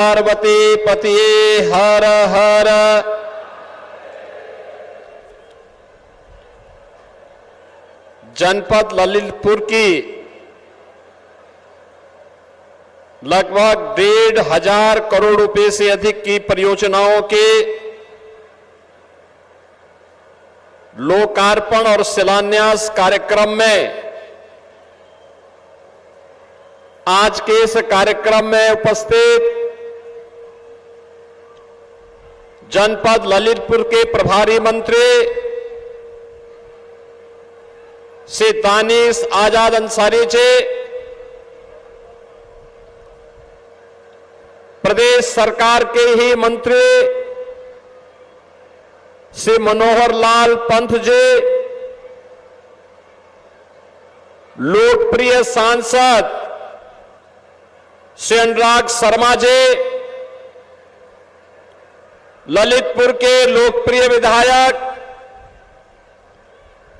पार्वती पतिये हर हर। जनपद ललितपुर की लगभग 1,500 करोड़ रुपए से अधिक की परियोजनाओं के लोकार्पण और शिलान्यास कार्यक्रम में आज के इस कार्यक्रम में उपस्थित जनपद ललितपुर के प्रभारी मंत्री श्री दानिश आजाद अंसारी जी, प्रदेश सरकार के ही मंत्री श्री मनोहर लाल पंत जी, लोकप्रिय सांसद श्री अनुराग शर्मा जी, ललितपुर के लोकप्रिय विधायक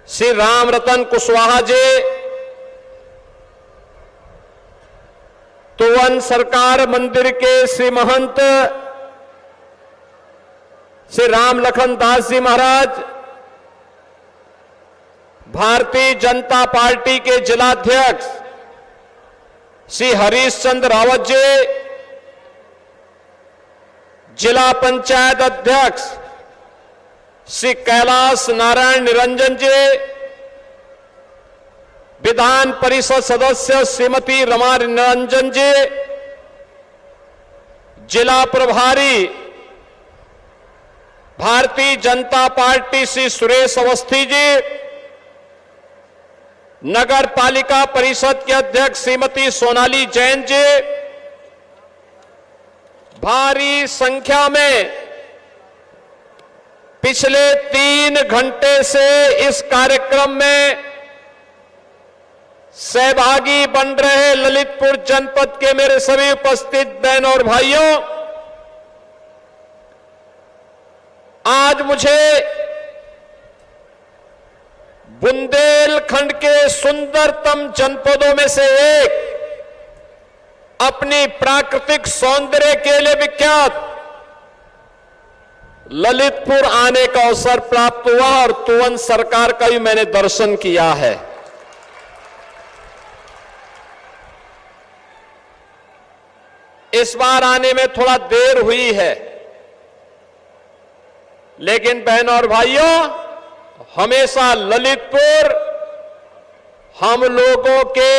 श्री रामरतन कुशवाहा जी, तुवन सरकार मंदिर के श्री महंत श्री राम लखन दास जी महाराज, भारतीय जनता पार्टी के जिलाध्यक्ष श्री हरीश चंद्र रावत जी, जिला पंचायत अध्यक्ष श्री कैलाश नारायण निरंजन जी, विधान परिषद सदस्य श्रीमती रमा निरंजन जी, जिला प्रभारी भारतीय जनता पार्टी श्री सुरेश अवस्थी जी, नगर पालिका परिषद के अध्यक्ष श्रीमती सोनाली जैन जी, भारी संख्या में पिछले 3 घंटे से इस कार्यक्रम में सहभागी बन रहे ललितपुर जनपद के मेरे सभी उपस्थित बहनों और भाइयों, आज मुझे बुंदेलखंड के सुंदरतम जनपदों में से एक, अपनी प्राकृतिक सौंदर्य के लिए विख्यात ललितपुर आने का अवसर प्राप्त हुआ और तुवन सरकार का भी मैंने दर्शन किया है। इस बार आने में थोड़ा देर हुई है, लेकिन बहनों और भाइयों, हमेशा ललितपुर हम लोगों के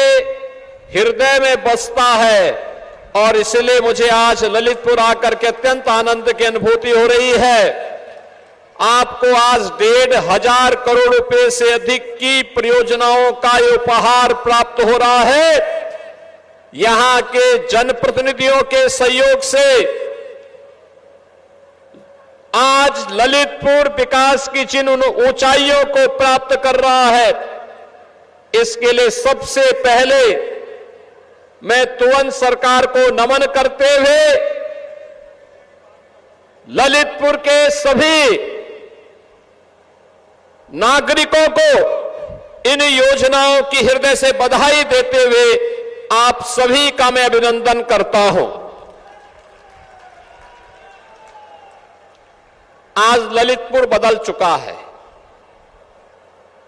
हृदय में बसता है और इसलिए मुझे आज ललितपुर आकर के अत्यंत आनंद की अनुभूति हो रही है। आपको आज 1,500 करोड़ रुपए से अधिक की परियोजनाओं का उपहार प्राप्त हो रहा है। यहां के जनप्रतिनिधियों के सहयोग से आज ललितपुर विकास की जिन ऊंचाइयों को प्राप्त कर रहा है, इसके लिए सबसे पहले मैं तुवन सरकार को नमन करते हुए ललितपुर के सभी नागरिकों को इन योजनाओं की हृदय से बधाई देते हुए आप सभी का मैं अभिनंदन करता हूं। आज ललितपुर बदल चुका है।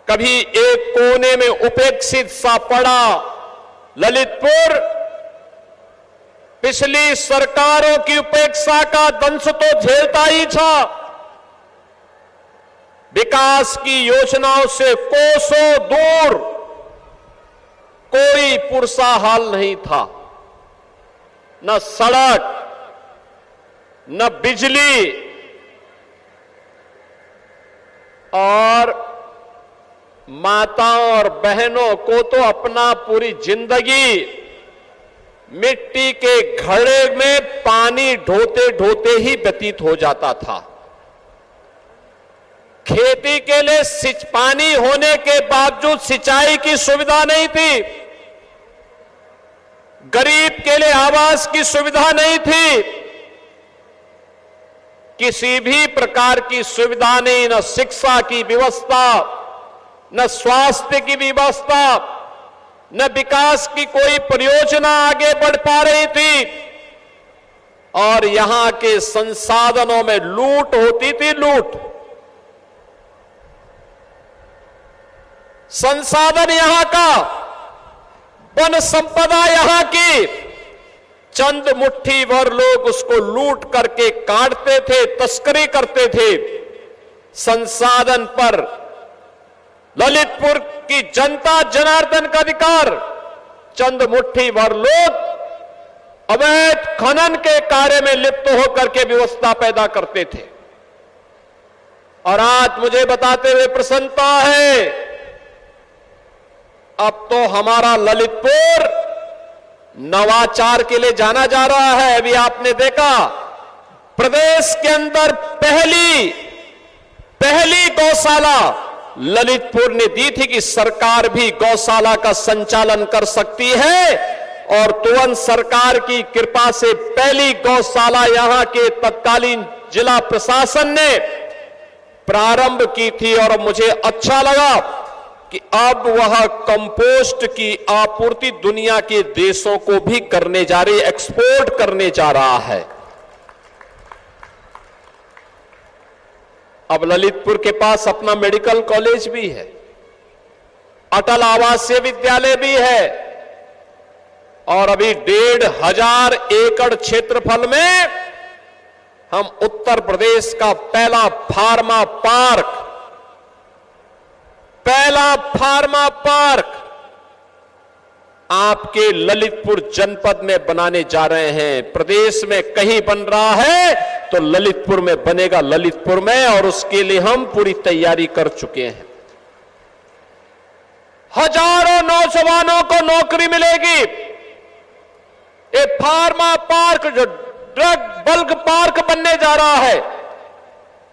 कभी एक कोने में उपेक्षित सा पड़ा ललितपुर पिछली सरकारों की उपेक्षा का दंश तो झेलता ही था। विकास की योजनाओं से कोसों दूर कोई पुरसा हाल नहीं था, न सड़क, न बिजली, और माताओं और बहनों को तो अपना पूरी जिंदगी मिट्टी के घड़े में पानी ढोते ढोते ही व्यतीत हो जाता था। खेती के लिए पानी होने के बावजूद सिंचाई की सुविधा नहीं थी, गरीब के लिए आवास की सुविधा नहीं थी, किसी भी प्रकार की सुविधा नहीं, न शिक्षा की व्यवस्था, न स्वास्थ्य की व्यवस्था, न विकास की कोई परियोजना आगे बढ़ पा रही थी। और यहां के संसाधनों में लूट होती थी, लूट। संसाधन यहां का, वन संपदा यहां की, चंद मुट्ठी भर लोग उसको लूट करके काटते थे, तस्करी करते थे। संसाधन पर ललितपुर की जनता जनार्दन का अधिकार, चंद मुट्ठी भर लोग अवैध खनन के कार्य में लिप्त होकर के व्यवस्था पैदा करते थे। और आज मुझे बताते हुए प्रसन्नता है, अब तो हमारा ललितपुर नवाचार के लिए जाना जा रहा है। अभी आपने देखा, प्रदेश के अंदर पहली गौशाला ललितपुर ने दी थी कि सरकार भी गौशाला का संचालन कर सकती है, और तुरंत सरकार की कृपा से पहली गौशाला यहां के तत्कालीन जिला प्रशासन ने प्रारंभ की थी। और मुझे अच्छा लगा कि अब वह कंपोस्ट की आपूर्ति दुनिया के देशों को भी करने जा रही, एक्सपोर्ट करने जा रहा है। अब ललितपुर के पास अपना मेडिकल कॉलेज भी है, अटल आवासीय विद्यालय भी है, और अभी 1,500 एकड़ क्षेत्रफल में हम उत्तर प्रदेश का पहला फार्मा पार्क आपके ललितपुर जनपद में बनाने जा रहे हैं। प्रदेश में कहीं बन रहा है तो ललितपुर में बनेगा, ललितपुर में, और उसके लिए हम पूरी तैयारी कर चुके हैं। हजारों नौजवानों को नौकरी मिलेगी। ये फार्मा पार्क जो ड्रग बल्क पार्क बनने जा रहा है,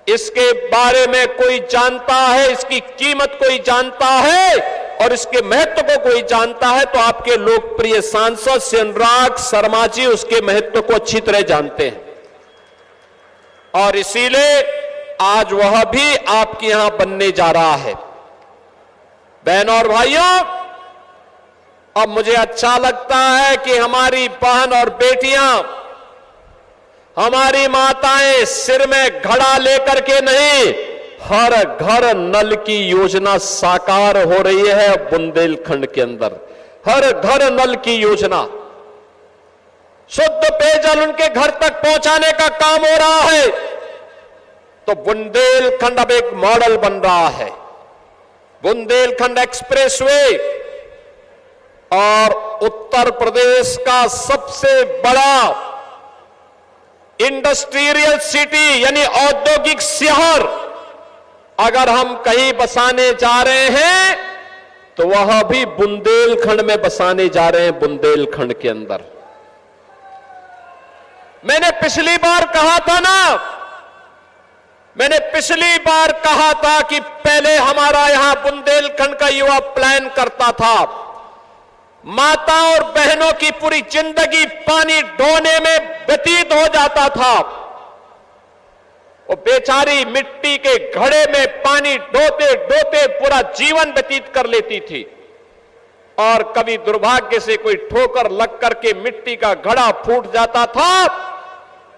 इसके बारे में कोई जानता है, इसकी कीमत कोई जानता है और इसके महत्व को कोई जानता है तो आपके लोकप्रिय सांसद श्री अनुराग शर्मा जी उसके महत्व को अच्छी तरह जानते हैं। और इसीलिए आज वह भी आपके यहां बनने जा रहा है। बहनों और भाइयों, अब मुझे अच्छा लगता है कि हमारी बहन और बेटियां, हमारी माताएं सिर में घड़ा लेकर के नहीं, हर घर नल की योजना साकार हो रही है बुंदेलखंड के अंदर। हर घर नल की योजना, शुद्ध पेयजल उनके घर तक पहुंचाने का काम हो रहा है। तो बुंदेलखंड अब एक मॉडल बन रहा है। बुंदेलखंड एक्सप्रेसवे और उत्तर प्रदेश का सबसे बड़ा इंडस्ट्रियल सिटी यानी औद्योगिक शहर अगर हम कहीं बसाने जा रहे हैं तो वह भी बुंदेलखंड में बसाने जा रहे हैं, बुंदेलखंड के अंदर। मैंने पिछली बार कहा था कि पहले हमारा यहां बुंदेलखंड का युवा प्लान करता था, माता और बहनों की पूरी जिंदगी पानी ढोने में व्यतीत हो जाता था। वो बेचारी मिट्टी के घड़े में पानी ढोते ढोते पूरा जीवन व्यतीत कर लेती थी, और कभी दुर्भाग्य से कोई ठोकर लग करके मिट्टी का घड़ा फूट जाता था,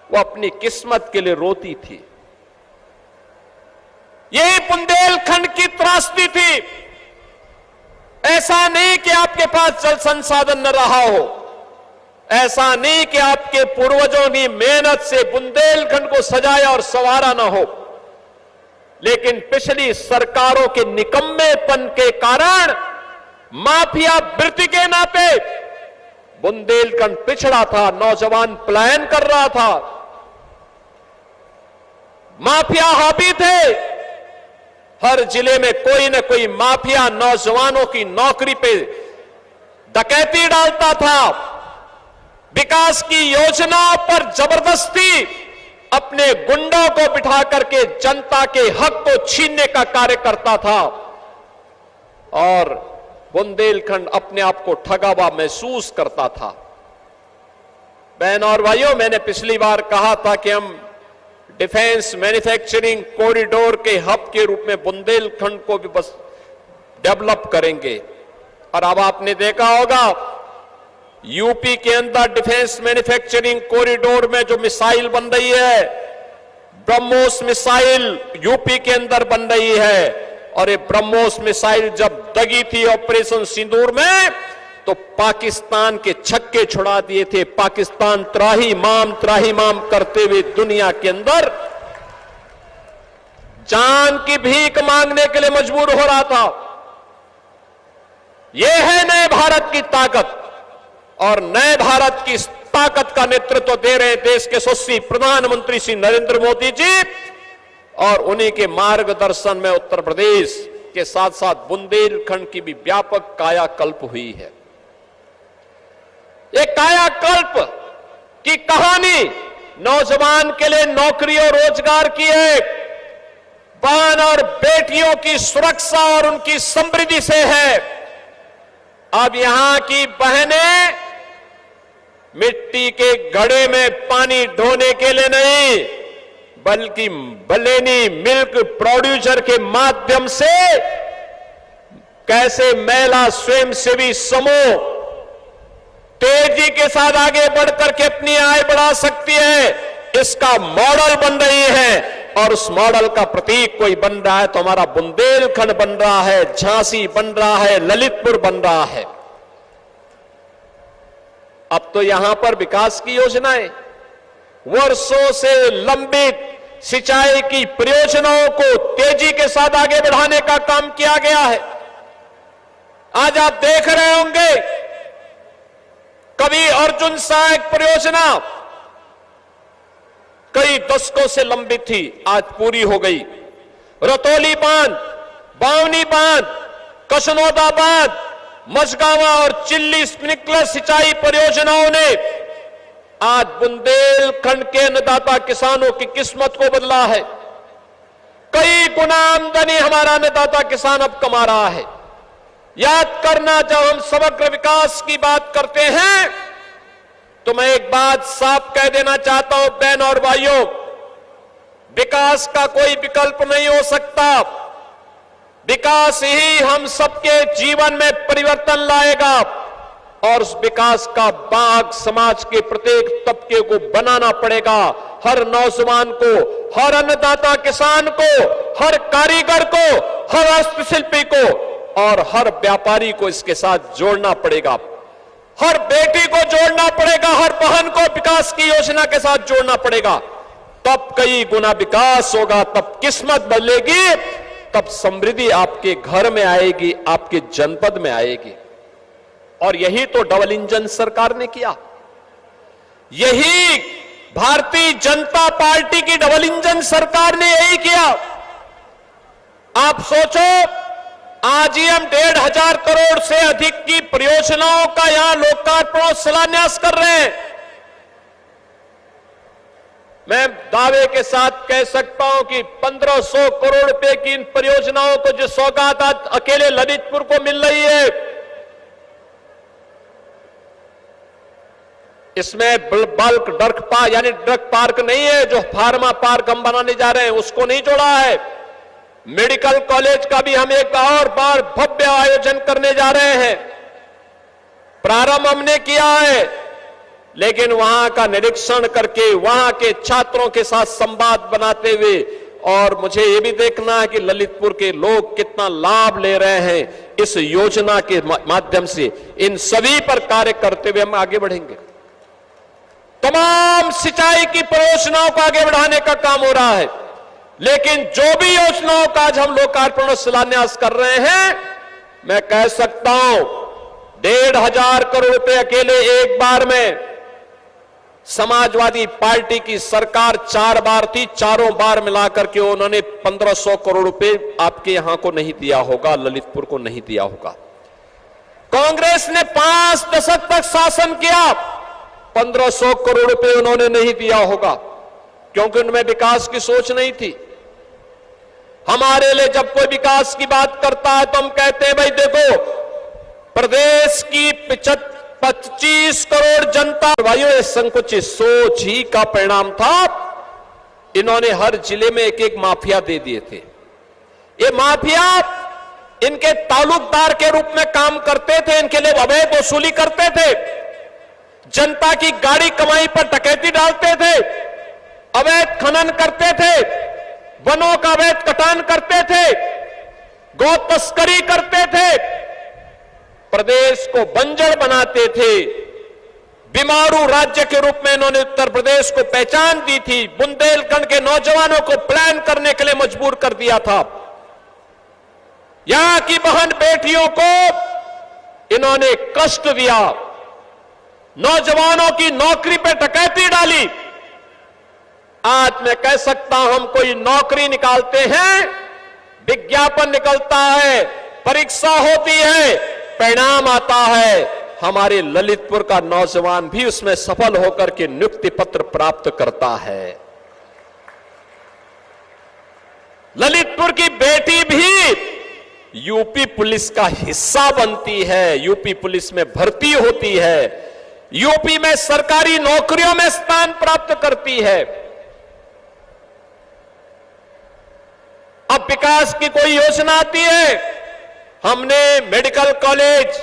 वो अपनी किस्मत के लिए रोती थी। यही बुंदेलखंड की त्रासदी थी। ऐसा नहीं कि आपके पास जल संसाधन न रहा हो, ऐसा नहीं कि आपके पूर्वजों की मेहनत से बुंदेलखंड को सजाया और संवारा न हो, लेकिन पिछली सरकारों के निकम्मेपन के कारण, माफिया वृत्ति के नाते बुंदेलखंड पिछड़ा था। नौजवान पलायन कर रहा था, माफिया हावी थे। हर जिले में कोई न कोई माफिया नौजवानों की नौकरी पे डकैती डालता था, विकास की योजनाओं पर जबरदस्ती अपने गुंडों को बिठा करके जनता के हक को छीनने का कार्य करता था, और बुंदेलखंड अपने आप को ठगा हुआ महसूस करता था। बहनों और भाइयों, मैंने पिछली बार कहा था कि हम डिफेंस मैन्युफैक्चरिंग कॉरिडोर के हब के रूप में बुंदेलखंड को भी बस डेवलप करेंगे। और अब आपने देखा होगा यूपी के अंदर डिफेंस मैन्युफैक्चरिंग कॉरिडोर में जो मिसाइल बन रही है, ब्रह्मोस मिसाइल यूपी के अंदर बन रही है। और ये ब्रह्मोस मिसाइल जब दगी थी ऑपरेशन सिंदूर में, तो पाकिस्तान के छक्के छुड़ा दिए थे। पाकिस्तान त्राही माम करते हुए दुनिया के अंदर जान की भीख मांगने के लिए मजबूर हो रहा था। यह है नए भारत की ताकत, और नए भारत की ताकत का नेतृत्व दे रहे देश के यशस्वी प्रधानमंत्री श्री नरेंद्र मोदी जी, और उन्हीं के मार्गदर्शन में उत्तर प्रदेश के साथ साथ बुंदेलखंड की भी व्यापक कायाकल्प हुई है। ये कायाकल्प की कहानी नौजवान के लिए नौकरी और रोजगार की है, बहन और बेटियों की सुरक्षा और उनकी समृद्धि से है। अब यहां की बहनें मिट्टी के घड़े में पानी ढोने के लिए नहीं, बल्कि बलेनी मिल्क प्रोड्यूसर के माध्यम से कैसे महिला स्वयंसेवी समूह तेजी के साथ आगे बढ़कर के अपनी आय बढ़ा सकती है, इसका मॉडल बन रही है। और उस मॉडल का प्रतीक कोई बन रहा है तो हमारा बुंदेलखंड बन रहा है, झांसी बन रहा है, ललितपुर बन रहा है। अब तो यहां पर विकास की योजनाएं, वर्षों से लंबित सिंचाई की परियोजनाओं को तेजी के साथ आगे बढ़ाने का काम किया गया है। आज आप देख रहे होंगे, कभी अर्जुन सहायक परियोजना कई दशकों से लंबित थी, आज पूरी हो गई। रतौली बांध, बावनी बांध, कसनौदा बांध, मझगावा और चिल्ली स्प्रिंकलर सिंचाई परियोजनाओं ने आज बुंदेलखंड के अन्नदाता किसानों की किस्मत को बदला है। कई गुना आमदनी हमारा अन्नदाता किसान अब कमा रहा है। याद करना, जब हम समग्र विकास की बात करते हैं तो मैं एक बात साफ कह देना चाहता हूं, बहन और भाइयों, विकास का कोई विकल्प नहीं हो सकता। विकास ही हम सबके जीवन में परिवर्तन लाएगा, और उस विकास का बाग समाज के प्रत्येक तबके को बनाना पड़ेगा। हर नौजवान को, हर अन्नदाता किसान को, हर कारीगर को, हर हस्तशिल्पी को और हर व्यापारी को इसके साथ जोड़ना पड़ेगा। हर बेटी को जोड़ना पड़ेगा, हर बहन को विकास की योजना के साथ जोड़ना पड़ेगा। तब कई गुना विकास होगा, तब किस्मत बदलेगी, तब समृद्धि आपके घर में आएगी, आपके जनपद में आएगी। और यही तो डबल इंजन सरकार ने किया। यही भारतीय जनता पार्टी की डबल इंजन सरकार ने यही किया। आप सोचो, आज ही हम 1,500 करोड़ से अधिक की परियोजनाओं का यहां लोकार्पण और शिलान्यास कर रहे हैं। मैं दावे के साथ कह सकता हूं कि 1,500 करोड़ रुपए की इन परियोजनाओं को जो सौगात आज अकेले ललितपुर को मिल रही है, इसमें बल्क ड्रग पार्क नहीं है, जो फार्मा पार्क हम बनाने जा रहे हैं उसको नहीं जोड़ा है। मेडिकल कॉलेज का भी हम एक और बार भव्य आयोजन करने जा रहे हैं। प्रारंभ हमने किया है, लेकिन वहां का निरीक्षण करके वहां के छात्रों के साथ संवाद बनाते हुए, और मुझे यह भी देखना है कि ललितपुर के लोग कितना लाभ ले रहे हैं इस योजना के माध्यम से। इन सभी पर कार्य करते हुए हम आगे बढ़ेंगे। तमाम सिंचाई की परियोजनाओं को आगे बढ़ाने का काम हो रहा है, लेकिन जो भी योजनाओं का आज हम लोकार्पण और शिलान्यास कर रहे हैं, मैं कह सकता हूं 1,500 करोड़ रुपए अकेले एक बार में समाजवादी पार्टी की सरकार 4 बार थी, चारों बार मिलाकर के उन्होंने 1,500 करोड़ रुपए आपके यहां को नहीं दिया होगा, ललितपुर को नहीं दिया होगा। कांग्रेस ने 5 दशक तक शासन किया, 1,500 करोड़ रुपए उन्होंने नहीं दिया होगा, क्योंकि उनमें विकास की सोच नहीं थी। हमारे लिए जब कोई विकास की बात करता है तो हम कहते हैं, भाई देखो, प्रदेश की 25 करोड़ जनता, भाइयों, ये संकुचित सोच ही का परिणाम था। इन्होंने हर जिले में एक एक माफिया दे दिए थे। ये माफिया इनके ताल्लुकदार के रूप में काम करते थे, इनके लिए अवैध वसूली करते थे। जनता की गाड़ी कमाई पर डकैती डालते थे, अवैध खनन करते थे, वनों का अवैध कटान करते थे, गौ तस्करी करते थे, प्रदेश को बंजर बनाते थे। बीमारू राज्य के रूप में इन्होंने उत्तर प्रदेश को पहचान दी थी। बुंदेलखंड के नौजवानों को प्लान करने के लिए मजबूर कर दिया था। यहां की बहन बेटियों को इन्होंने कष्ट दिया, नौजवानों की नौकरी पे डकैती डाली। आज मैं कह सकता हूं, हम कोई नौकरी निकालते हैं, विज्ञापन निकलता है, परीक्षा होती है, परिणाम आता है, हमारे ललितपुर का नौजवान भी उसमें सफल होकर के नियुक्ति पत्र प्राप्त करता है। ललितपुर की बेटी भी यूपी पुलिस का हिस्सा बनती है, यूपी पुलिस में भर्ती होती है, यूपी में सरकारी नौकरियों में स्थान प्राप्त करती है। अब विकास की कोई योजना आती है, हमने मेडिकल कॉलेज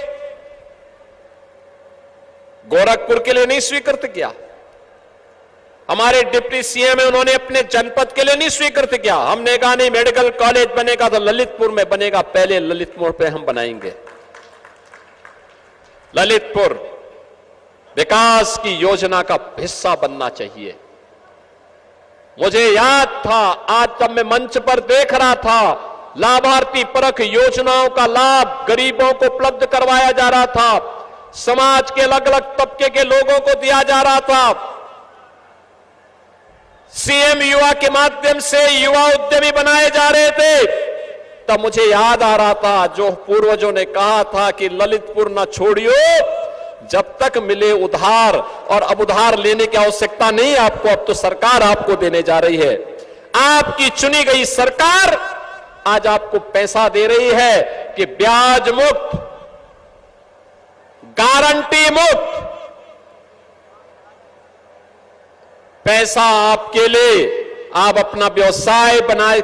गोरखपुर के लिए नहीं स्वीकृत किया, हमारे डिप्टी सीएम है उन्होंने अपने जनपद के लिए नहीं स्वीकृत किया। हमने कहा नहीं, मेडिकल कॉलेज बनेगा तो ललितपुर में बनेगा, पहले ललितपुर पे हम बनाएंगे। ललितपुर विकास की योजना का हिस्सा बनना चाहिए। मुझे याद था, आज जब मैं मंच पर देख रहा था, लाभार्थी परख योजनाओं का लाभ गरीबों को उपलब्ध करवाया जा रहा था, समाज के अलग अलग तबके के लोगों को दिया जा रहा था। सीएम युवा के माध्यम से युवा उद्यमी बनाए जा रहे थे। तब मुझे याद आ रहा था जो पूर्वजों ने कहा था कि ललितपुर न छोड़ियो जब तक मिले उधार, और अब उधार लेने की आवश्यकता नहीं आपको, अब तो सरकार आपको देने जा रही है। आपकी चुनी गई सरकार आज आपको पैसा दे रही है कि ब्याज मुक्त, गारंटी मुक्त पैसा आपके लिए, आप अपना व्यवसाय बनाए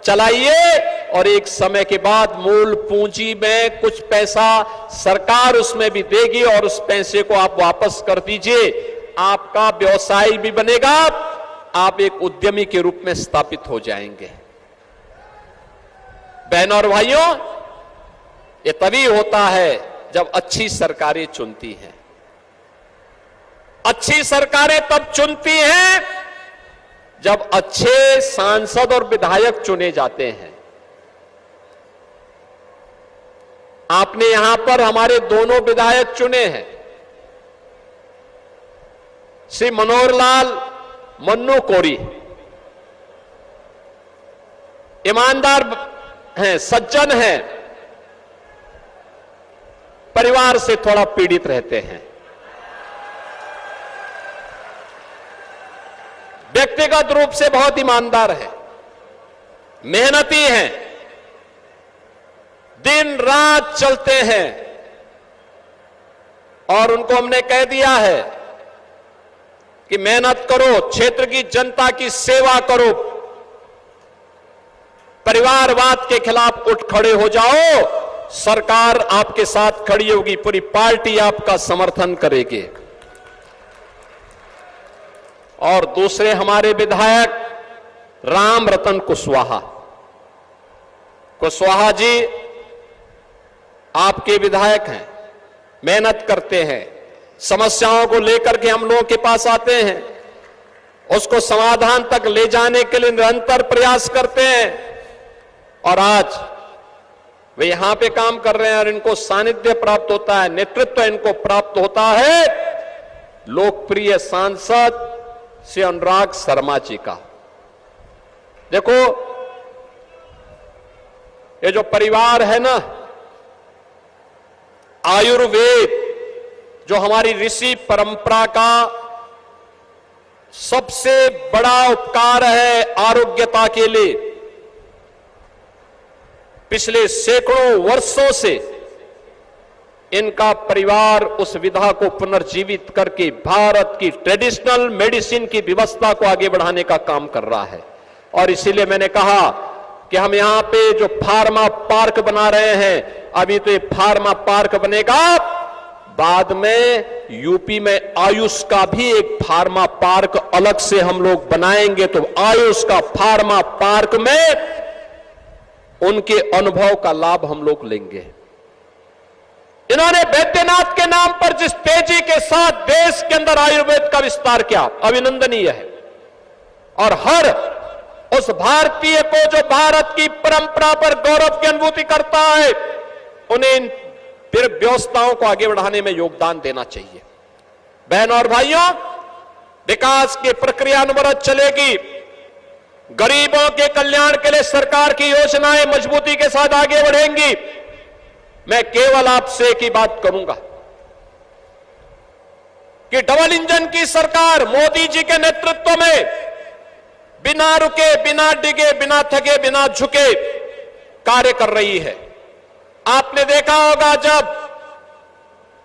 चलाइए, और एक समय के बाद मूल पूंजी में कुछ पैसा सरकार उसमें भी देगी और उस पैसे को आप वापस कर दीजिए। आपका व्यवसाय भी बनेगा, आप एक उद्यमी के रूप में स्थापित हो जाएंगे। बहनों और भाइयों, ये तभी होता है जब अच्छी सरकारें चुनती हैं। अच्छी सरकारें तब चुनती हैं जब अच्छे सांसद और विधायक चुने जाते हैं। आपने यहां पर हमारे दोनों विधायक चुने हैं, श्री मनोहर लाल मन्नू कोरी, ईमानदार हैं, सज्जन हैं, परिवार से थोड़ा पीड़ित रहते हैं, व्यक्तिगत रूप से बहुत ईमानदार है, मेहनती हैं, दिन रात चलते हैं, और उनको हमने कह दिया है कि मेहनत करो, क्षेत्र की जनता की सेवा करो, परिवारवाद के खिलाफ उठ खड़े हो जाओ, सरकार आपके साथ खड़ी होगी, पूरी पार्टी आपका समर्थन करेगी। और दूसरे हमारे विधायक राम रतन कुशवाहा जी आपके विधायक हैं, मेहनत करते हैं, समस्याओं को लेकर के हम लोगों के पास आते हैं, उसको समाधान तक ले जाने के लिए निरंतर प्रयास करते हैं, और आज वे यहां पे काम कर रहे हैं और इनको सानिध्य प्राप्त होता है, नेतृत्व इनको प्राप्त होता है लोकप्रिय सांसद श्री अनुराग शर्मा जी का। देखो, ये जो परिवार है ना, आयुर्वेद जो हमारी ऋषि परंपरा का सबसे बड़ा उपकार है आरोग्यता के लिए, पिछले सैकड़ों वर्षों से इनका परिवार उस विधा को पुनर्जीवित करके भारत की ट्रेडिशनल मेडिसिन की व्यवस्था को आगे बढ़ाने का काम कर रहा है। और इसीलिए मैंने कहा कि हम यहां पे जो फार्मा पार्क बना रहे हैं, अभी तो ये फार्मा पार्क बनेगा बाद में यूपी में आयुष का भी एक फार्मा पार्क अलग से हम लोग बनाएंगे, तो आयुष का फार्मा पार्क में उनके अनुभव का लाभ हम लोग लेंगे। इन्होंने बैद्यनाथ के नाम पर जिस तेजी के साथ देश के अंदर आयुर्वेद का विस्तार किया, अभिनंदनीय है। और हर उस भारतीय को जो भारत की परंपरा पर गौरव की अनुभूति करता है, उन्हें इन व्यवस्थाओं को आगे बढ़ाने में योगदान देना चाहिए। बहनों और भाइयों, विकास की प्रक्रिया अनवरत चलेगी। गरीबों के कल्याण के लिए सरकार की योजनाएं मजबूती के साथ आगे बढ़ेंगी। मैं केवल आपसे एक ही बात करूंगा कि डबल इंजन की सरकार मोदी जी के नेतृत्व में बिना रुके, बिना डिगे, बिना थके, बिना झुके कार्य कर रही है। आपने देखा होगा जब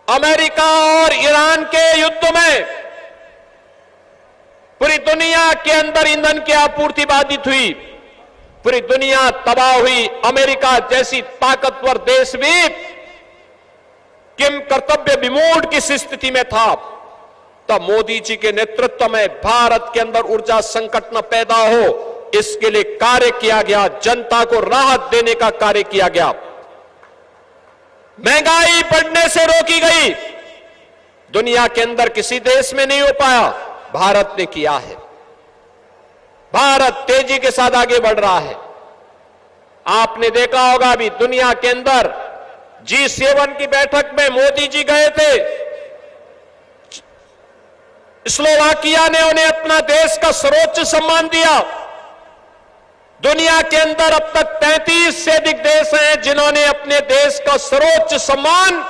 अमेरिका और ईरान के युद्ध में पूरी दुनिया के अंदर ईंधन की आपूर्ति बाधित हुई, पूरी दुनिया तबाह हुई, अमेरिका जैसी ताकतवर देश भी किम कर्तव्य विमूढ़ की स्थिति में था। तब मोदी जी के नेतृत्व में भारत के अंदर ऊर्जा संकट न पैदा हो, इसके लिए कार्य किया गया, जनता को राहत देने का कार्य किया गया। महंगाई बढ़ने से रोकी गई, दुनिया के अंदर किसी देश में नहीं हो पाया, भारत ने किया है। भारत तेजी के साथ आगे बढ़ रहा है। आपने देखा होगा अभी दुनिया के अंदर G7 की बैठक में मोदी जी गए थे, स्लोवाकिया ने उन्हें अपना देश का सर्वोच्च सम्मान दिया। दुनिया के अंदर अब तक 33 से अधिक देश हैं जिन्होंने अपने देश का सर्वोच्च सम्मान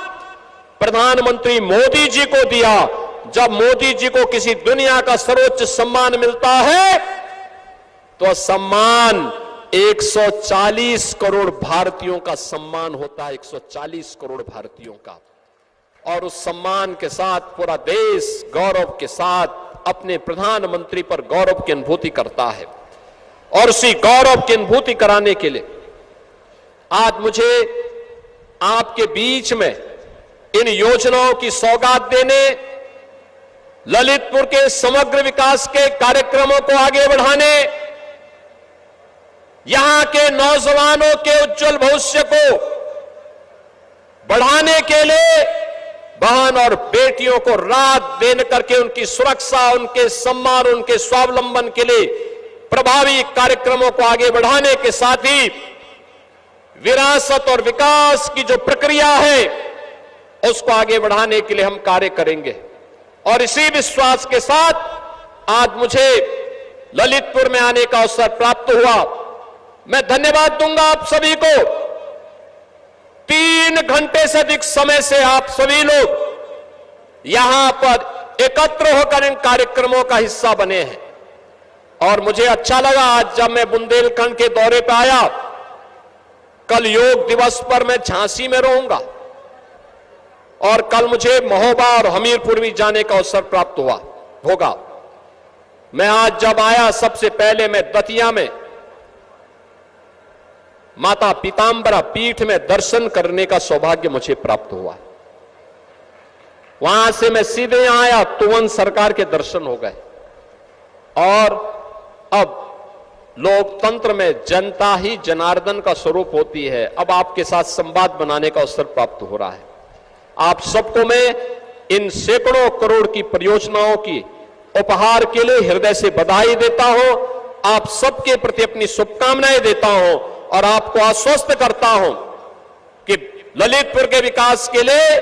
प्रधानमंत्री मोदी जी को दिया। जब मोदी जी को किसी दुनिया का सर्वोच्च सम्मान मिलता है तो सम्मान 140 करोड़ भारतीयों का सम्मान होता है, 140 करोड़ भारतीयों का। और उस सम्मान के साथ पूरा देश गौरव के साथ अपने प्रधानमंत्री पर गौरव की अनुभूति करता है। और उसी गौरव की अनुभूति कराने के लिए आज मुझे आपके बीच में इन योजनाओं की सौगात देने, ललितपुर के समग्र विकास के कार्यक्रमों को आगे बढ़ाने, यहां के नौजवानों के उज्जवल भविष्य को बढ़ाने के लिए बहन और बेटियों को राहत देने करके उनकी सुरक्षा, उनके सम्मान, उनके स्वावलंबन के लिए प्रभावी कार्यक्रमों को आगे बढ़ाने के साथ ही विरासत और विकास की जो प्रक्रिया है उसको आगे बढ़ाने के लिए हम कार्य करेंगे। और इसी विश्वास के साथ आज मुझे ललितपुर में आने का अवसर प्राप्त हुआ। मैं धन्यवाद दूंगा आप सभी को। 3 घंटे से अधिक समय से आप सभी लोग यहां पर एकत्र होकर इन कार्यक्रमों का हिस्सा बने हैं। और मुझे अच्छा लगा आज जब मैं बुंदेलखंड के दौरे पर आया, कल योग दिवस पर मैं झांसी में रहूंगा और कल मुझे महोबा और हमीरपुर भी जाने का अवसर प्राप्त होगा। मैं आज जब आया सबसे पहले मैं दतिया में माता पीतांबरा पीठ में दर्शन करने का सौभाग्य मुझे प्राप्त हुआ। वहां से मैं सीधे यहां आया, तुवन सरकार के दर्शन हो गए। और अब लोकतंत्र में जनता ही जनार्दन का स्वरूप होती है। अब आपके साथ संवाद बनाने का अवसर प्राप्त हो रहा है। आप सबको मैं इन सैकड़ों करोड़ की परियोजनाओं की उपहार के लिए हृदय से बधाई देता हूं। आप सबके प्रति अपनी शुभकामनाएं देता हूं और आपको आश्वस्त करता हूं कि ललितपुर के विकास के लिए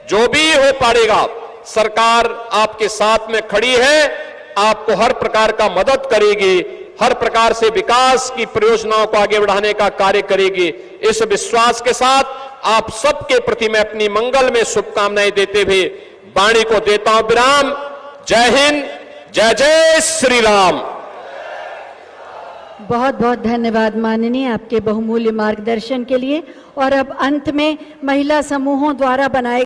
जो भी हो पाएगा, सरकार आपके साथ में खड़ी है, आपको हर प्रकार का मदद करेगी, हर प्रकार से विकास की परियोजनाओं को आगे बढ़ाने का कार्य करेगी। इस विश्वास के साथ आप सबके प्रति मैं अपनी मंगल में शुभकामनाएं देते हुए वाणी को देता हूं विराम। जय हिंद, जय जय श्री राम। बहुत बहुत धन्यवाद माननीय, आपके बहुमूल्य मार्गदर्शन के लिए। और अब अंत में महिला समूहों द्वारा बनाए